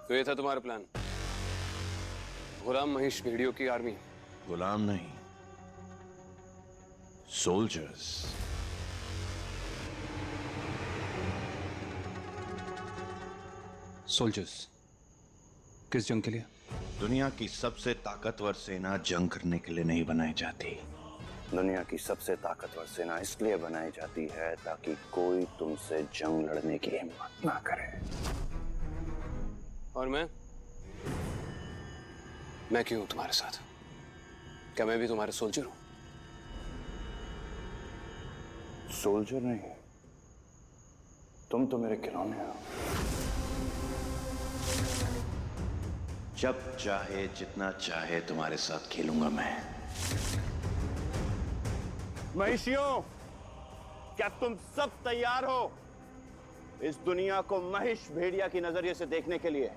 तो ये था तुम्हारा प्लान? गुलाम महेश भेड़ियों की आर्मी? गुलाम नहीं, सोल्जर्स। सोल्जर्स किस जंग के लिए? दुनिया की सबसे ताकतवर सेना जंग करने के लिए नहीं बनाई जाती। दुनिया की सबसे ताकतवर सेना इसलिए बनाई जाती है ताकि कोई तुमसे जंग लड़ने की हिम्मत ना करे। और मैं क्यों हूं तुम्हारे साथ? क्या मैं भी तुम्हारे सोल्जर हूं? सोल्जर नहीं, तुम तो मेरे खिलौने हो। जब चाहे जितना चाहे तुम्हारे साथ खेलूंगा मैं। महिषियों, क्या तुम सब तैयार हो इस दुनिया को महेश भेड़िया की नजरिए से देखने के लिए?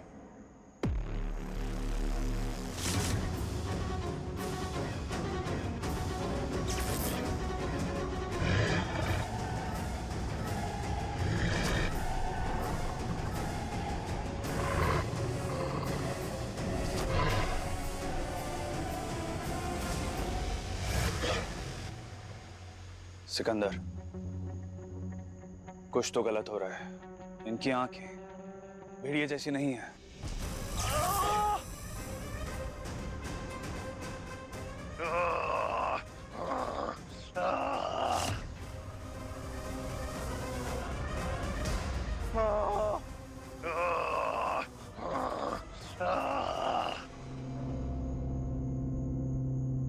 सिकंदर, कुछ तो गलत हो रहा है। इनकी आंखें भेड़िए जैसी नहीं है।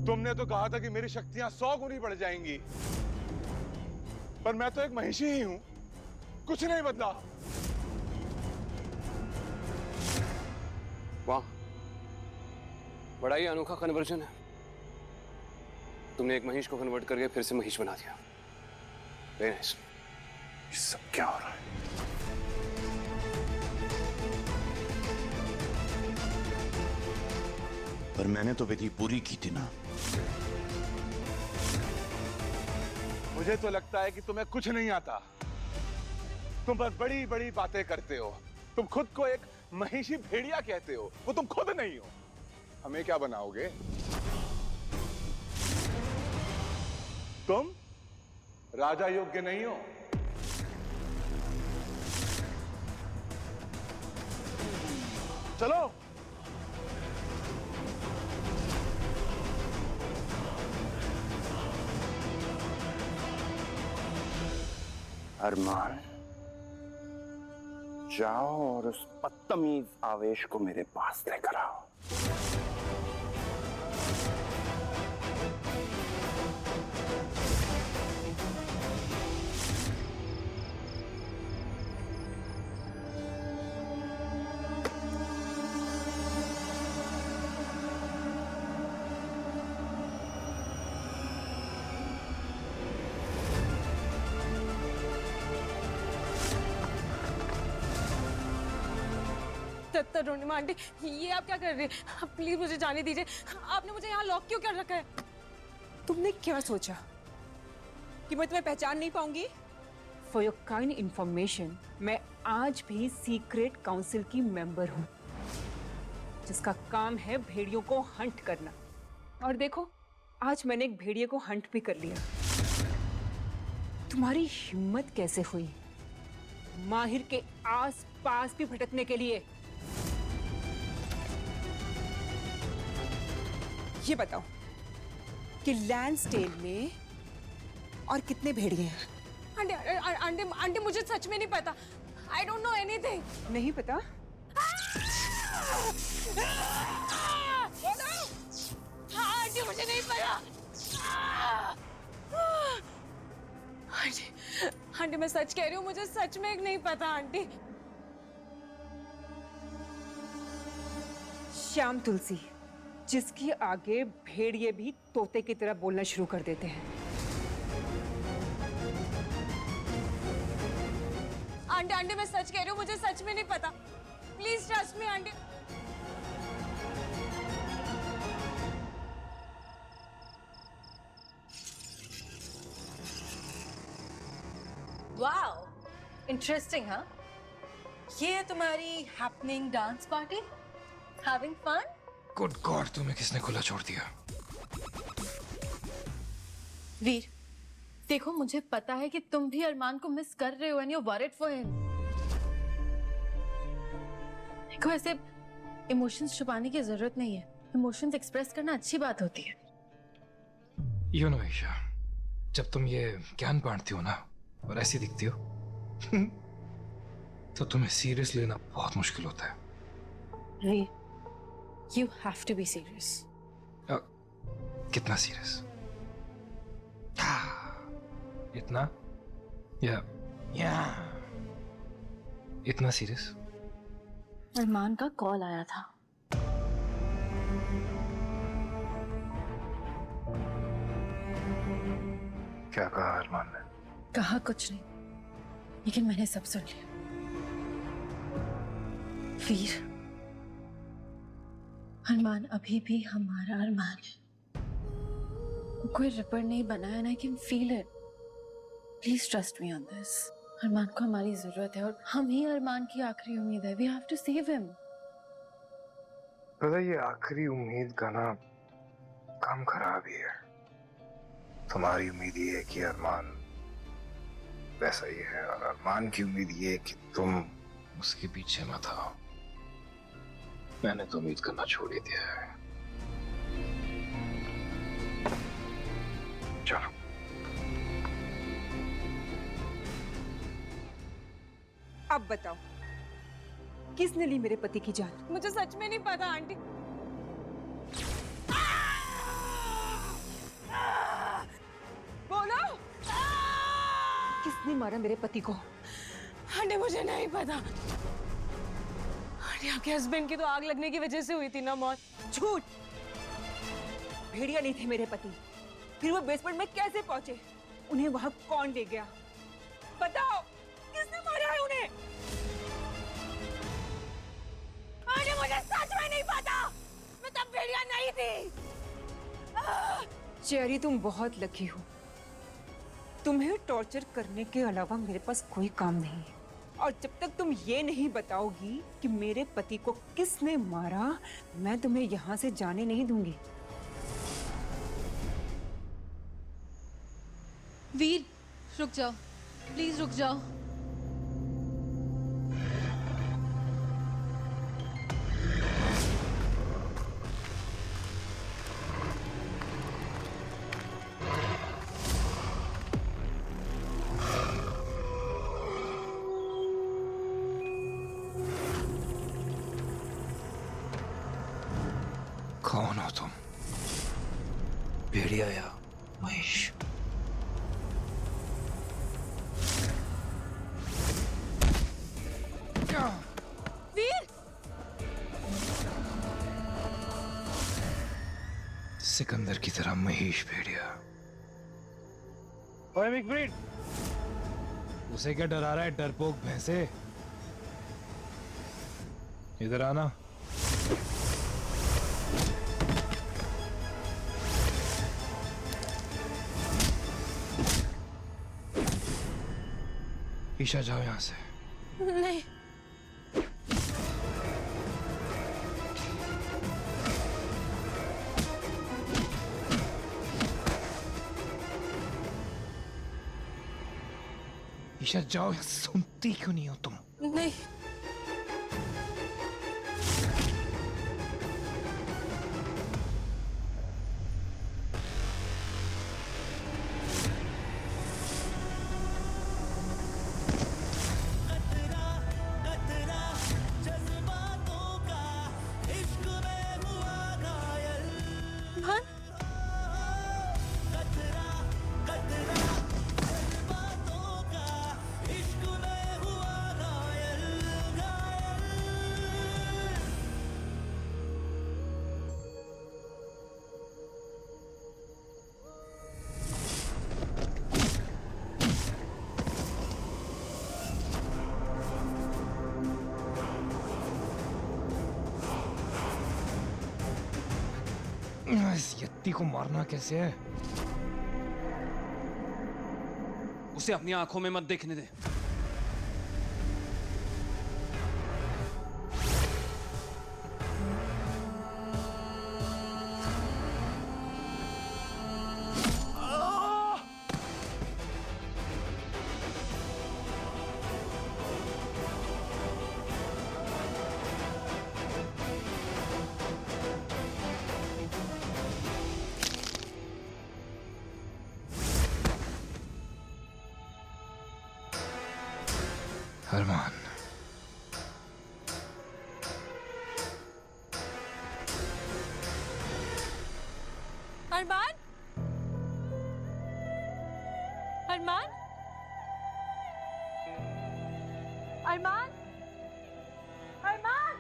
तुमने तो कहा था कि मेरी शक्तियां 100 गुनी बढ़ जाएंगी, पर मैं तो एक महिषी ही हूं, कुछ नहीं बदला। वाह, बड़ा ही अनोखा कन्वर्जन है। तुमने एक महिष को कन्वर्ट करके फिर से महिष बना दिया। Very nice. ये सब क्या हो रहा है? पर मैंने तो विधि पूरी की थी ना। मुझे तो लगता है कि तुम्हें कुछ नहीं आता। तुम बस बड़ी बड़ी बातें करते हो। तुम खुद को एक महिषी भेड़िया कहते हो, वो तुम खुद नहीं हो। हमें क्या बनाओगे? तुम राजा योग्य नहीं हो। चलो। अरमान, जाओ और उस बदतमीज आवेश को मेरे पास लेकर आओ। तरुणिमा आंटी, ये आप क्या कर रहे हैं? प्लीज मुझे जाने दीजिए। आपने मुझे यहाँ लॉक क्यों कर रखा है? तुमने क्या सोचा कि मैं तुम्हें पहचान नहीं पाऊंगी? फॉर योर काइंड इंफॉर्मेशन, मैं आज भी सीक्रेट काउंसिल की मेंबर हूँ, जिसका काम है भेड़ियों को हंट करना। और देखो, आज मैंने एक भेड़िए को हंट भी कर लिया। तुम्हारी हिम्मत कैसे हुई माहिर के आस पास भी भटकने के लिए? ये बताओ कि लैंसडेल में और कितने भेड़िए हैं? आंटी आंटी आंटी, मुझे सच में नहीं पता। I don't know anything. नहीं पता? आंटी, मुझे नहीं पता। आंटी आंटी, मैं सच कह रही हूँ, मुझे सच में नहीं पता आंटी। श्याम तुलसी, जिसके आगे भेड़िए भी तोते की तरह बोलना शुरू कर देते हैं। आंटी आंटी, मैं सच कह रही हूँ, मुझे सच में नहीं पता। Please trust me aunty. Wow, interesting. हाँ, ये है तुम्हारी happening dance party? Having fun? Good god, तुम्हें किसने खुला छोड़ दिया? वीर, देखो मुझे पता है कि तुम भी अरमान को मिस कर रहे हो and you worried for him. देखो ऐसे इमोशंस छुपाने की जरूरत नहीं है। इमोशंस एक्सप्रेस करना अच्छी बात होती है। यू नो ईशा, जब तुम ये ज्ञान बांटती हो ना और ऐसी दिखती हो तो तुम्हें सीरियस लेना बहुत मुश्किल होता है। वीर, you have to be serious. कितना सीरियस? इतना या इतना सीरियस? अरमान का कॉल आया था। क्या कहा अरमान ने? कहा कुछ नहीं, लेकिन मैंने सब सुन लिया। वीर, अरमान अभी भी हमारा अरमान है। कोई रिपर नहीं बनाया ना, I can feel it. Please trust me on this. Armaan को हमारी जरूरत है और हम ही अरमान की आखिरी उम्मीद है। We have to save him. पता, ये आखिरी उम्मीद का ना काम खराब ही है। तुम्हारी उम्मीद ये है कि अरमान वैसा ही है और अरमान की उम्मीद ये है कि तुम उसके पीछे मत आओ। मैंने तो उम्मीद करना छोड़ ही दिया है। चलो। अब बताओ, किसने ली मेरे पति की जान? मुझे सच में नहीं पता आंटी। बोलो, किसने मारा मेरे पति को? आंटी मुझे नहीं पता। आंटी आपके हस्बैंड की तो आग लगने की वजह से हुई थी ना मौत। झूठ। भेड़िया नहीं थे मेरे पति। फिर वो बेसमेंट में कैसे पहुंचे? उन्हें वहां कौन ले गया? बताओ, किसने मारा है उन्हें? आंटी मुझे सच में नहीं पता। मैं तब भेड़िया नहीं थी। चेरी, तुम बहुत लकी हो। तुम्हें टॉर्चर करने के अलावा मेरे पास कोई काम नहीं है। और जब तक तुम ये नहीं बताओगी कि मेरे पति को किसने मारा, मैं तुम्हें यहाँ से जाने नहीं दूंगी। वीर, रुक जाओ, प्लीज रुक जाओ। कौन हो तुम? भेड़िया या महेश? वीर! सिकंदर की तरह महेश भेड़िया। ओए मिकब्रीड, उसे क्या डरा रहा है डरपोक भैंसे? इधर आना। ईशा, जाओ यहां से। नहीं। ईशा जाओ, सुनती क्यों नहीं हो तुम? नहीं। इस यत्ती को मारना कैसे है? उसे अपनी आंखों में मत देखने दे। अरमान, अरमान, अरमान, अरमान, अरमान।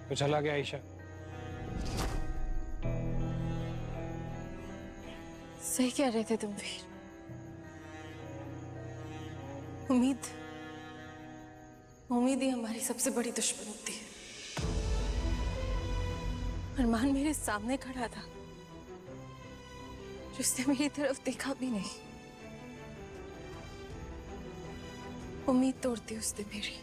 तो चला गया आयशा। सही कह रहे थे तुम वीर। उम्मीद ही हमारी सबसे बड़ी दुश्मन होती है। अरमान मेरे सामने खड़ा था, जिसने मेरी तरफ देखा भी नहीं। उम्मीद तोड़ती उसने मेरी।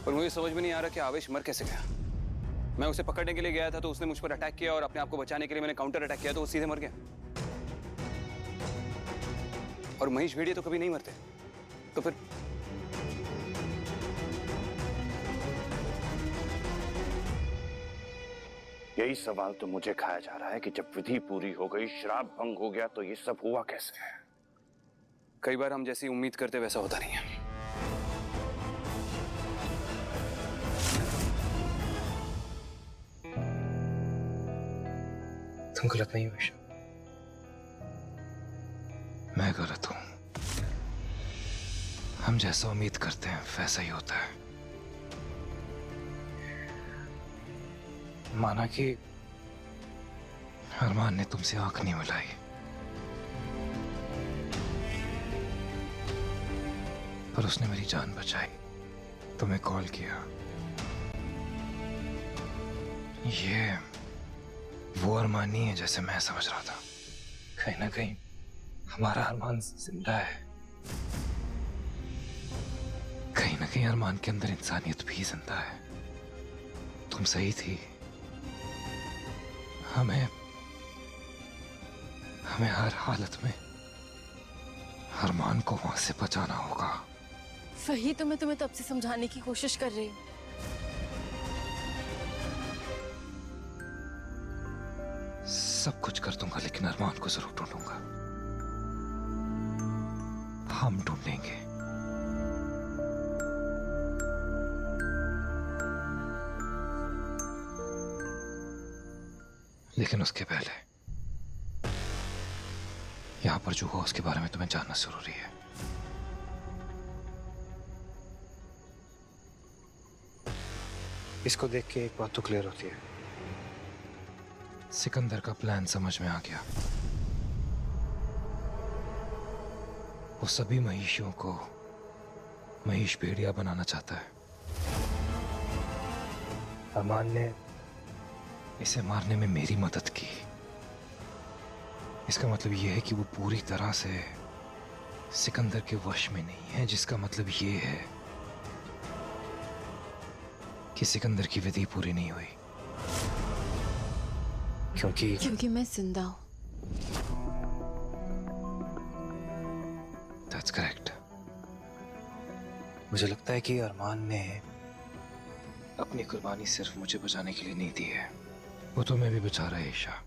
और मुझे समझ में नहीं आ रहा कि आवेश मर कैसे गया। मैं उसे पकड़ने के लिए गया था तो उसने मुझ पर अटैक किया, और अपने आप को बचाने के लिए मैंने काउंटर अटैक किया तो वो सीधे मर गया। और महेश भेड़िया तो कभी नहीं मरते, तो फिर यही सवाल तो मुझे खाया जा रहा है कि जब विधि पूरी हो गई, श्राप भंग हो गया, तो ये सब हुआ कैसे है? कई बार हम जैसी उम्मीद करते वैसा होता नहीं है। तुम गलत नहीं हो ईशा, मैं गलत हूं। हम जैसा उम्मीद करते हैं वैसा ही होता है। माना कि अरमान ने तुमसे आंख नहीं मिलाई, पर उसने मेरी जान बचाई, तुम्हें कॉल किया। ये वो अरमान नहीं है जैसे मैं समझ रहा था। कहीं ना कहीं हमारा अरमान जिंदा है। कहीं ना कहीं अरमान के अंदर इंसानियत भी जिंदा है। तुम सही थी। हमें हर हालत में अरमान को वहां से बचाना होगा। वही तो मैं तुम्हें तब से समझाने की कोशिश कर रही हूँ। सब कुछ कर दूंगा, लेकिन अरमान को जरूर ढूंढूंगा। हम ढूंढेंगे। लेकिन उसके पहले यहां पर जो हुआ उसके बारे में तुम्हें जानना जरूरी है। इसको देख के एक बात तो क्लियर होती है। सिकंदर का प्लान समझ में आ गया। वो सभी महिषियों को महेश भेड़िया बनाना चाहता है। अरमान ने इसे मारने में मेरी मदद की। इसका मतलब यह है कि वो पूरी तरह से सिकंदर के वश में नहीं है, जिसका मतलब यह है कि सिकंदर की विधि पूरी नहीं हुई। क्योंकि मैं जिंदा हूं। That's correct. मुझे लगता है कि अरमान ने अपनी कुर्बानी सिर्फ मुझे बचाने के लिए नहीं दी है, वो तुम्हें भी बचा रहा है ईशा।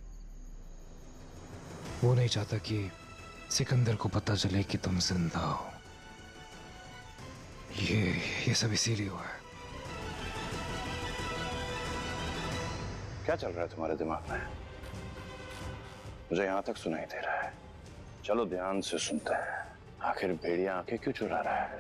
वो नहीं चाहता कि सिकंदर को पता चले कि तुम जिंदा हो। ये सब इसीलिए हुआ है। क्या चल रहा है तुम्हारे दिमाग में? मुझे यहां तक सुनाई दे रहा है। चलो ध्यान से सुनते हैं। आखिर भेड़िया आंखें क्यों चुरा रहा है?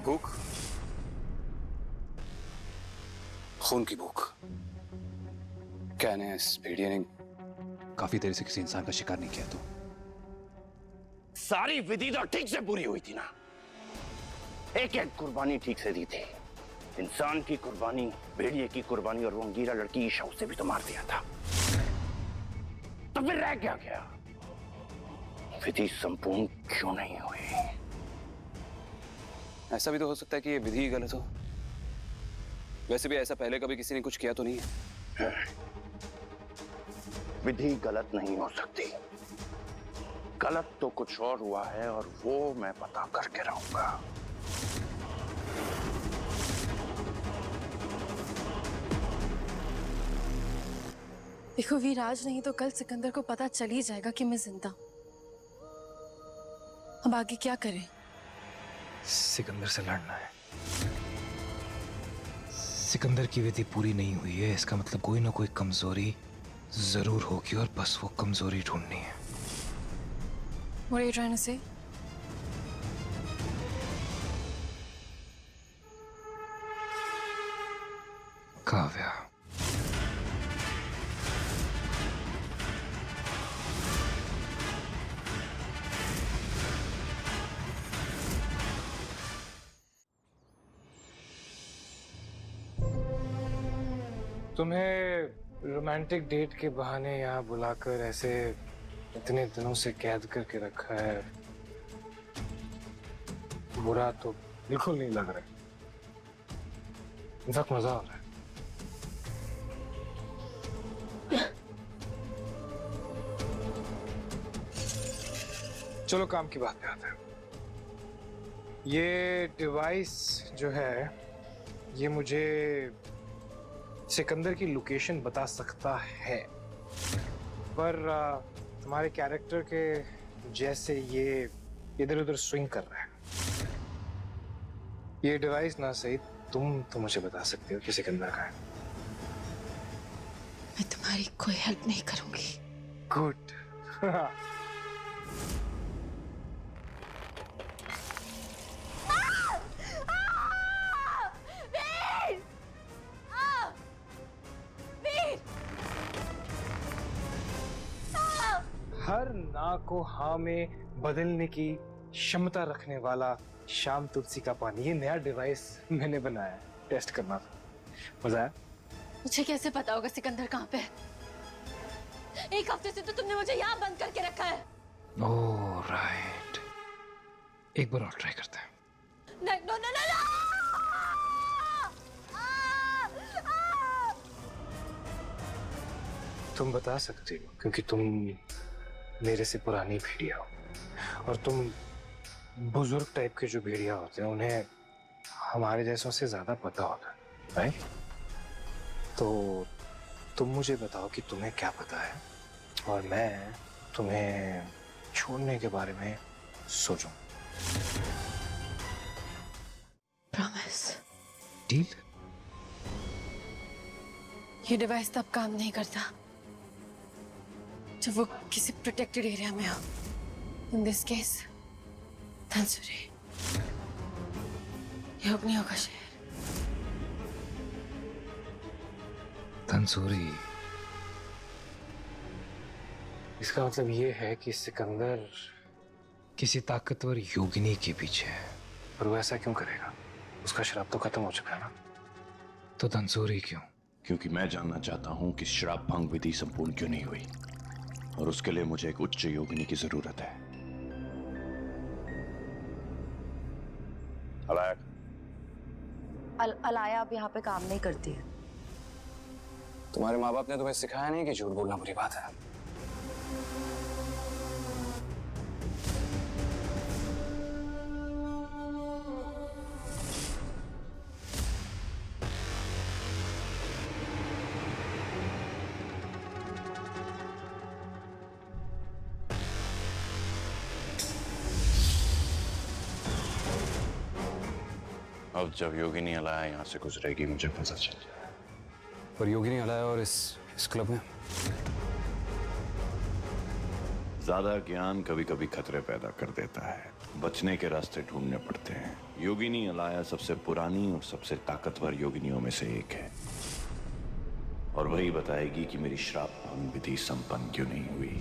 भूख, खून की भूख। कहने हैं इस भेड़िए ने काफी देर से किसी इंसान का शिकार नहीं किया। तो सारी विधि तो ठीक से पूरी हुई थी ना। एक एक कुर्बानी ठीक से दी थी। इंसान की कुर्बानी, भेड़िए की कुर्बानी, और वो अंगीरा लड़की ईशा, उसे भी तो मार दिया था। तो फिर रह क्या गया? विधि संपूर्ण क्यों नहीं हुई? ऐसा भी तो हो सकता है कि ये विधि गलत हो। वैसे भी ऐसा पहले कभी किसी ने कुछ किया तो नहीं है। विधि गलत नहीं हो सकती। गलत तो कुछ और हुआ है, और वो मैं पता करके रहूंगा। देखो वीर, आज नहीं तो कल सिकंदर को पता चल ही जाएगा कि मैं जिंदा हूं। अब आगे क्या करें? सिकंदर से लड़ना है। सिकंदर की विधि पूरी नहीं हुई है, इसका मतलब कोई ना कोई कमजोरी जरूर होगी, और बस वो कमजोरी ढूंढनी है। What are you trying to say? Kavya, तुम्हें रोमांटिक डेट के बहाने यहाँ बुलाकर ऐसे इतने दिनों से कैद करके रखा है, बुरा तो बिल्कुल नहीं लग रहा है। इनफैक्ट मजा आ रहा है। चलो काम की बात पे आते हैं। ये डिवाइस जो है, ये मुझे सिकंदर की लोकेशन बता सकता है, पर तुम्हारे कैरेक्टर के जैसे ये इधर उधर स्विंग कर रहा है। ये डिवाइस ना सही, तुम तो मुझे बता सकते हो कि सिकंदर का है। मैं तुम्हारी कोई हेल्प नहीं करूंगी। गुड। हर ना को हाँ में बदलने की क्षमता रखने वाला शाम तुलसी का पानी, ये नया डिवाइस मैंने बनाया, टेस्ट करना था। मजा आया? मुझे कैसे पता होगा सिकंदर कहाँ पे है? एक हफ्ते से तो तुमने मुझे यहाँ बंद करके रखा है। ओह राइट, एक बार और ट्राई करते हैं। नहीं, नो नो नो नो! तुम बता सकती हो क्योंकि तुम मेरे से पुरानी भेड़िया हो, और तुम बुजुर्ग टाइप के जो भेड़िया होते हैं उन्हें हमारे जैसों से ज्यादा पता होता है, राइट? तो तुम मुझे बताओ कि तुम्हें क्या पता है, और मैं तुम्हें छोड़ने के बारे में सोचूं। प्रॉमिस। डील? ये डिवाइस तब काम नहीं करता जब वो किसी प्रोटेक्टेड एरिया में हो। इन दिस केस धनसुरी, ये अग्नियों का शहर। धनसुरी, इसका मतलब ये है कि सिकंदर किसी ताकतवर योगिनी के पीछे है। पर वो ऐसा क्यों करेगा? उसका श्राप तो खत्म हो चुका है ना। तो धनसुरी क्यों? क्योंकि मैं जानना चाहता हूं कि श्राप भंग विधि संपूर्ण क्यों नहीं हुई, और उसके लिए मुझे एक उच्च योगिनी की जरूरत है। अलाया अब यहाँ पे काम नहीं करती है। तुम्हारे माँ बाप ने तुम्हें सिखाया नहीं कि झूठ बोलना बुरी बात है? अब जब योगिनी अलाया यहाँ से गुजरेगी मुझे पता चल जाए। पर योगिनी अलाया और इस क्लब में ज्यादा ज्ञान कभी कभी खतरे पैदा कर देता है, बचने के रास्ते ढूंढने पड़ते हैं। योगिनी अलाया सबसे पुरानी और सबसे ताकतवर योगिनियों में से एक है, और वही बताएगी कि मेरी श्राप भंग विधि संपन्न क्यों नहीं हुई।